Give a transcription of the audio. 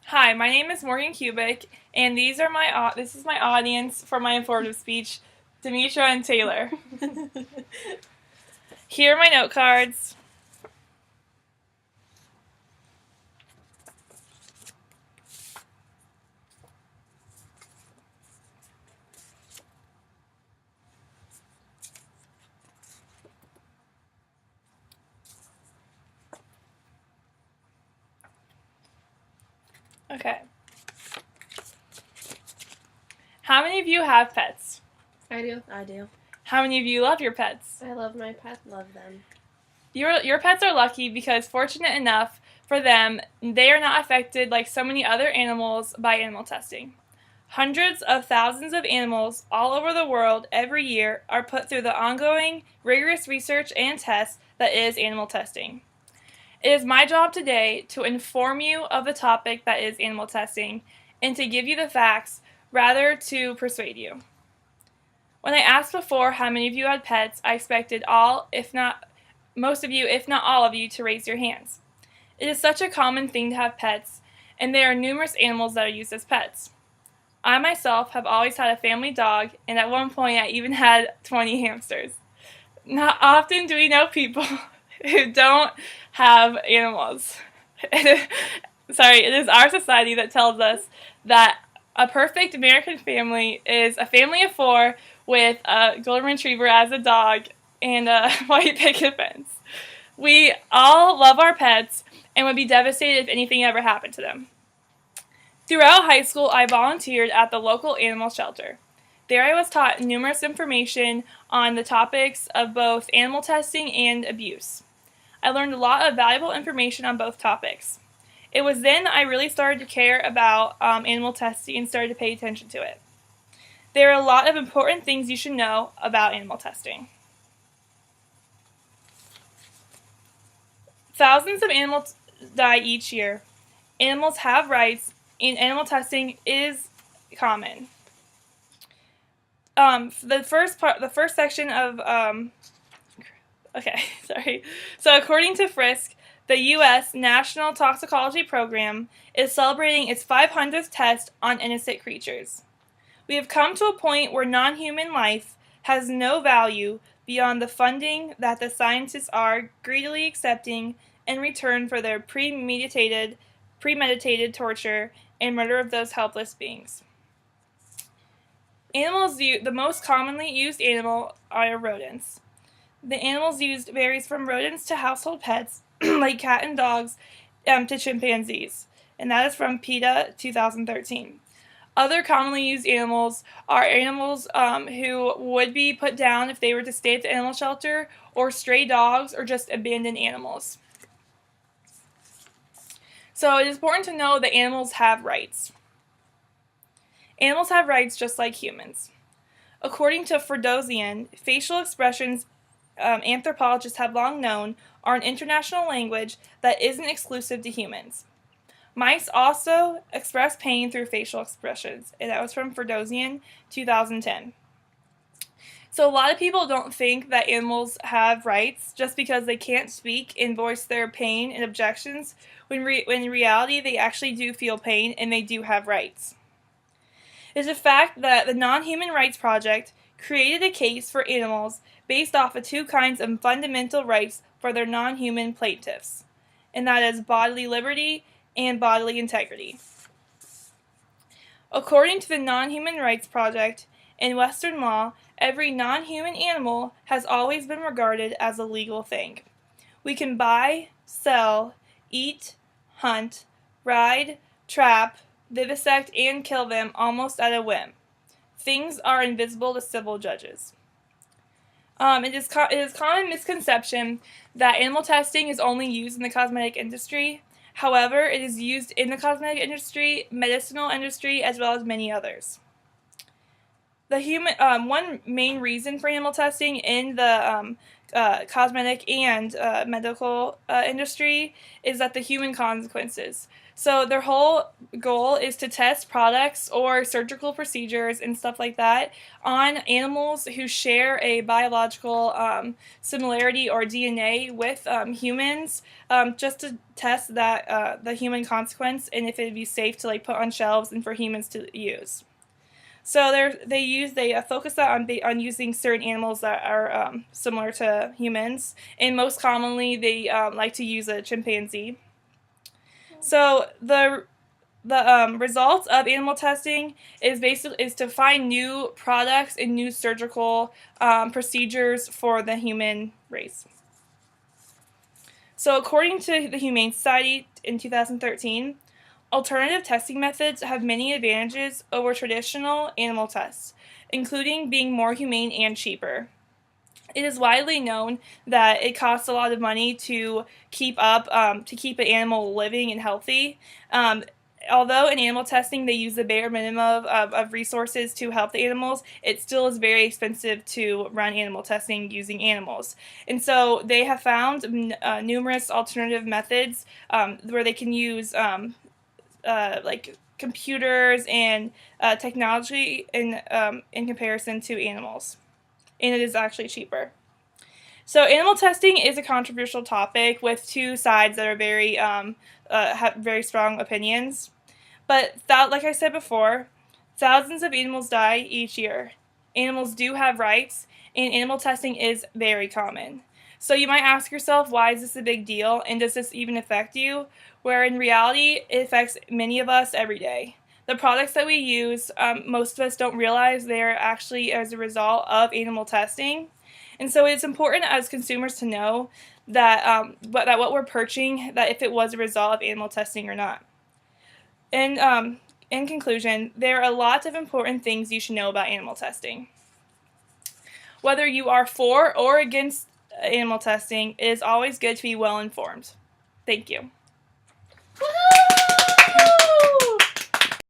Hi, my name is Morgan Kubik, and this is my audience for my informative speech, Demetra and Taylor. Here are my note cards. Okay. How many of you have pets? I do. How many of you love your pets? I love my pet. Love them. Your pets are lucky because, fortunate enough for them, they are not affected like so many other animals by animal testing. Hundreds of thousands of animals all over the world every year are put through the ongoing, rigorous research and tests that is animal testing. It is my job today to inform you of the topic that is animal testing and to give you the facts rather to persuade you. When I asked before how many of you had pets, I expected all, if not most of you, if not all of you, to raise your hands. It is such a common thing to have pets, and there are numerous animals that are used as pets. I myself have always had a family dog, and at one point I even had 20 hamsters. Not often do we know people who don't have animals. Sorry, it is our society that tells us that a perfect American family is a family of four with a golden retriever as a dog and a white picket fence. We all love our pets and would be devastated if anything ever happened to them. Throughout high school, I volunteered at the local animal shelter. There I was taught numerous information on the topics of both animal testing and abuse. I learned a lot of valuable information on both topics. It was then I really started to care about animal testing and started to pay attention to it. There are a lot of important things you should know about animal testing. Thousands of animals die each year. Animals have rights, and animal testing is common. The first section of okay, sorry. So according to Frisk, the U.S. National Toxicology Program is celebrating its 500th test on innocent creatures. We have come to a point where non-human life has no value beyond the funding that the scientists are greedily accepting in return for their premeditated torture and murder of those helpless beings. The most commonly used animal are rodents. The animals used varies from rodents to household pets, like cat and dogs, to chimpanzees, and that is from PETA 2013. Other commonly used animals are animals who would be put down if they were to stay at the animal shelter, or stray dogs, or just abandoned animals. So it is important to know that animals have rights. Animals have rights just like humans. According to Ferdowsian, facial expressions anthropologists have long known are an international language that isn't exclusive to humans. Mice also express pain through facial expressions, and that was from Ferdowsian, 2010. So a lot of people don't think that animals have rights just because they can't speak and voice their pain and objections, when in reality they actually do feel pain and they do have rights. It is a fact that the Non-Human Rights Project created a case for animals based off of two kinds of fundamental rights for their non-human plaintiffs, and that is bodily liberty and bodily integrity. According to the Non-Human Rights Project, in Western law, every non-human animal has always been regarded as a legal thing. We can buy, sell, eat, hunt, ride, trap, vivisect, and kill them almost at a whim. Things are invisible to civil judges. It is common misconception that animal testing is only used in the cosmetic industry. However, it is used in the cosmetic industry, medicinal industry, as well as many others. one main reason for animal testing in the cosmetic and medical industry is that the human consequences. So their whole goal is to test products or surgical procedures and stuff like that on animals who share a biological similarity or DNA with humans, just to test that the human consequence and if it would be safe to like put on shelves and for humans to use. So they focus that on using certain animals that are similar to humans, and most commonly they like to use a chimpanzee. So the results of animal testing is to find new products and new surgical procedures for the human race. So according to the Humane Society in 2013, alternative testing methods have many advantages over traditional animal tests, including being more humane and cheaper. It is widely known that it costs a lot of money to keep an animal living and healthy. Although in animal testing they use the bare minimum of resources to help the animals, it still is very expensive to run animal testing using animals. And so they have found numerous alternative methods where they can use like computers and technology in comparison to animals. And it is actually cheaper. So animal testing is a controversial topic with two sides that are have very strong opinions. But like I said before, thousands of animals die each year. Animals do have rights, and animal testing is very common. So you might ask yourself, why is this a big deal, and does this even affect you? Where in reality, it affects many of us every day. The products that we use, most of us don't realize they're actually as a result of animal testing. And so it's important as consumers to know that what we're purchasing, that if it was a result of animal testing or not. And in conclusion, there are a lot of important things you should know about animal testing. Whether you are for or against animal testing, it is always good to be well informed. Thank you. Woohoo!